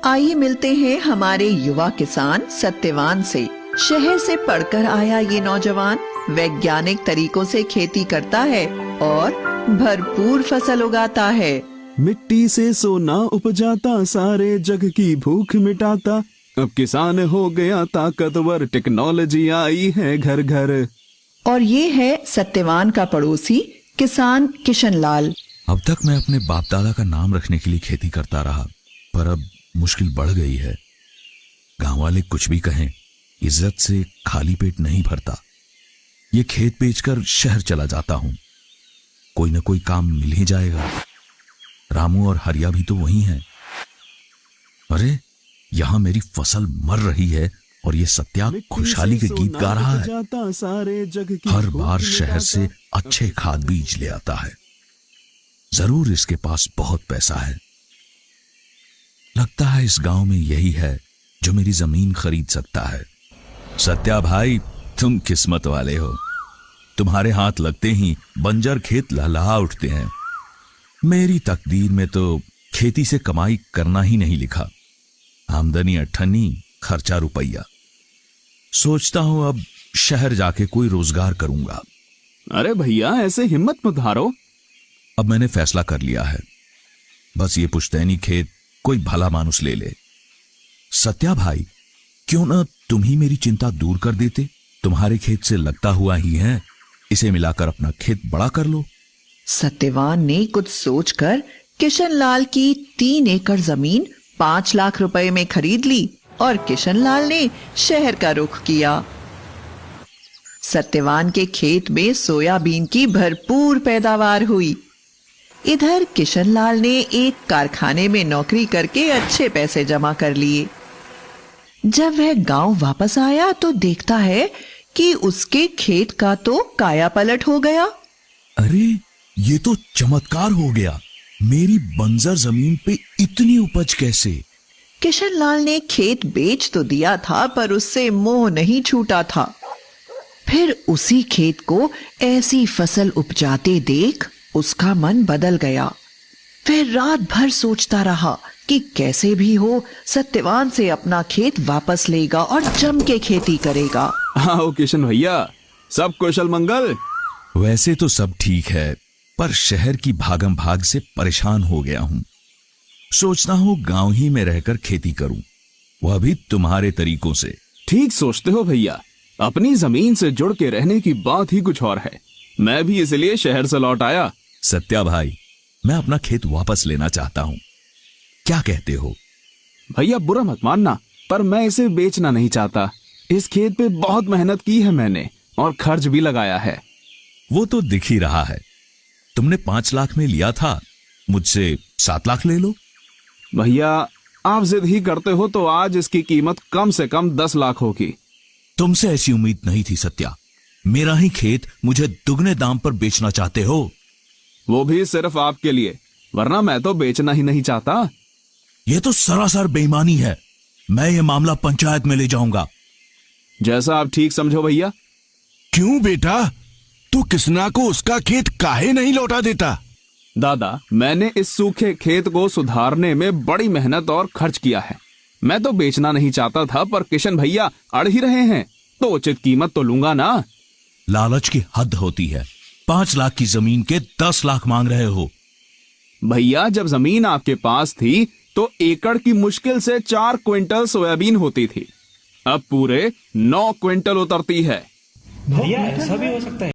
आइए मिलते हैं हमारे युवा किसान सत्यवान से। शहर से पढ़कर आया ये नौजवान वैज्ञानिक तरीकों से खेती करता है और भरपूर फसल उगाता है। मिट्टी से सोना उपजाता, सारे जग की भूख मिटाता। अब किसान हो गया ताकतवर, टेक्नोलॉजी आई है घर घर। और ये है सत्यवान का पड़ोसी किसान किशन लाल। अब तक मैं अपने बाप दादा का नाम रखने के लिए खेती करता रहा, पर अब मुश्किल बढ़ गई है। गांव वाले कुछ भी कहें, इज्जत से खाली पेट नहीं भरता। ये खेत बेचकर शहर चला जाता हूं, कोई ना कोई काम मिल ही जाएगा। रामू और हरिया भी तो वही हैं। अरे यहां मेरी फसल मर रही है और ये सत्या खुशहाली के गीत गा रहा है। हर बार शहर से अच्छे खाद बीज ले आता है। जरूर इसके पास बहुत पैसा है। लगता है इस गांव में यही है जो मेरी जमीन खरीद सकता है। सत्या भाई, तुम किस्मत वाले हो। तुम्हारे हाथ लगते ही बंजर खेत लहलहा उठते हैं। मेरी तकदीर में तो खेती से कमाई करना ही नहीं लिखा। आमदनी अठन्नी, खर्चा रुपया। सोचता हूं अब शहर जाके कोई रोजगार करूंगा। अरे भैया, ऐसे हिम्मत मत हारो। अब मैंने फैसला कर लिया है, बस ये पुश्तैनी खेत कोई भला मानुस ले ले। सत्या भाई, क्यों ना तुम ही मेरी चिंता दूर कर देते। तुम्हारे खेत से लगता हुआ ही है, इसे मिलाकर अपना खेत बड़ा कर लो। सत्यवान ने कुछ सोचकर किशन लाल की 3 एकड़ जमीन 5 लाख रुपए में खरीद ली और किशन लाल ने शहर का रुख किया। सत्यवान के खेत में सोयाबीन की भरपूर पैदावार हुई। इधर किशन लाल ने एक कारखाने में नौकरी करके अच्छे पैसे जमा कर लिए। जब वह गांव वापस आया तो देखता है कि उसके खेत का तो काया पलट हो गया। अरे ये तो चमत्कार हो गया। मेरी बंजर जमीन पे इतनी उपज कैसे? किशन लाल ने खेत बेच तो दिया था, पर उससे मोह नहीं छूटा था। फिर उसी खेत को ऐसी फसल उपजाते देख उसका मन बदल गया। फिर रात भर सोचता रहा कि कैसे भी हो सत्यवान से अपना खेत वापस लेगा और जम के खेती करेगा। आओ किशन भैया, सब कुशल मंगल। वैसे तो सब ठीक है, पर शहर की भागम भाग से परेशान हो गया हूं। सोचता हूं गांव ही में रहकर खेती करूं, वह भी तुम्हारे तरीकों से। ठीक सोचते हो भैया, अपनी जमीन से जुड़ के रहने की बात ही कुछ और है। मैं भी इसलिए शहर से लौट आया। सत्या भाई, मैं अपना खेत वापस लेना चाहता हूं, क्या कहते हो? भैया बुरा मत मानना, पर मैं इसे बेचना नहीं चाहता। इस खेत पे बहुत मेहनत की है मैंने और खर्च भी लगाया है। वो तो दिख ही रहा है। तुमने 5 लाख में लिया था, मुझसे 7 लाख ले लो। भैया आप जिद ही करते हो तो आज इसकी कीमत कम से कम 10 लाख होगी। तुमसे ऐसी उम्मीद नहीं थी सत्या। मेरा ही खेत मुझे दुगने दाम पर बेचना चाहते हो? वो भी सिर्फ आपके लिए, वरना मैं तो बेचना ही नहीं चाहता। यह तो सरासर बेईमानी है। मैं ये मामला पंचायत में ले जाऊंगा। जैसा आप ठीक समझो भैया। क्यों बेटा, तू किसना को उसका खेत काहे नहीं लौटा देता? दादा, मैंने इस सूखे खेत को सुधारने में बड़ी मेहनत और खर्च किया है। मैं तो बेचना नहीं चाहता था, पर किशन भैया अड़ ही रहे हैं, तो उचित कीमत तो लूंगा ना। लालच की हद होती है। 5 लाख की जमीन के 10 लाख मांग रहे हो। भैया जब जमीन आपके पास थी तो एकड़ की मुश्किल से 4 क्विंटल सोयाबीन होती थी। अब पूरे 9 क्विंटल उतरती है। भैया ऐसा भी हो सकता है।